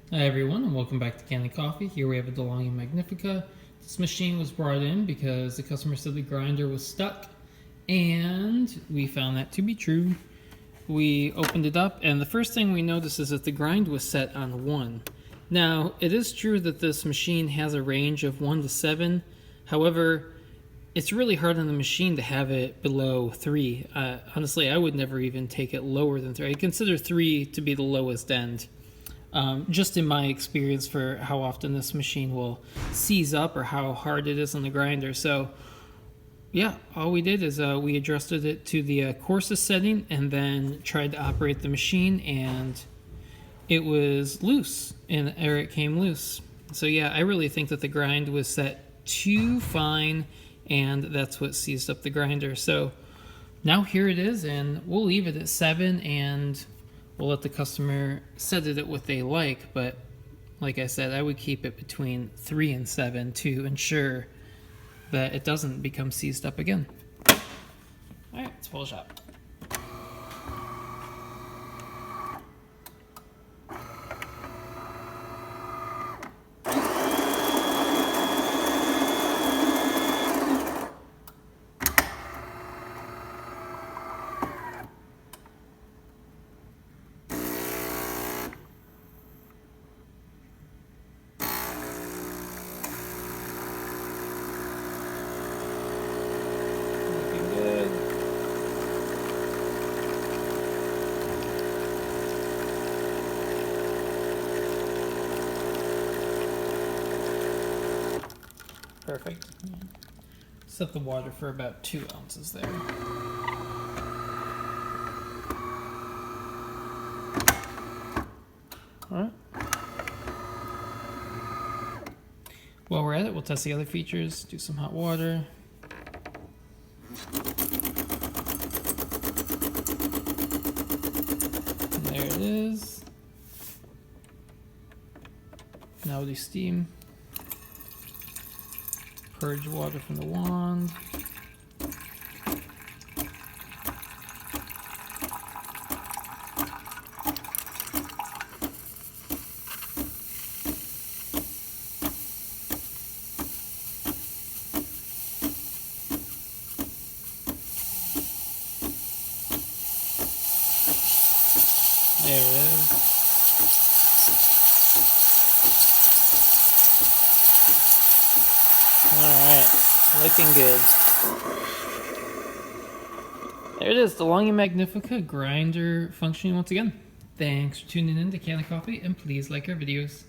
Hi everyone, and welcome back to Kanen Coffee. Here we have a DeLonghi Magnifica. This machine was brought in because the customer said the grinder was stuck, and we found that to be true. We opened it up, and the first thing we noticed is that the grind was set on 1. Now, it is true that this machine has a range of 1 to 7. However, it's really hard on the machine to have it below 3. Honestly, I would never even take it lower than 3. I consider 3 to be the lowest end. Just in my experience for how often this machine will seize up or how hard it is on the grinder. So yeah, all we did is we adjusted it to the coarsest setting and then tried to operate the machine, and it was loose, or it came loose. So yeah, I really think that the grind was set too fine, and that's what seized up the grinder. So now here it is, and we'll leave it at 7, and we'll let the customer set it at what they like, but like I said, I would keep it between 3 and 7 to ensure that it doesn't become seized up again. All right, let's polish up. Perfect. Set the water for about 2 ounces there. Alright. While we're at it, we'll test the other features, do some hot water. And there it is. Now we'll do steam. Purge water from the wand. There it is. Alright, looking good. There it is, the DeLonghi Magnifica grinder functioning once again. Thanks for tuning in to Kanen Coffee, and please like our videos.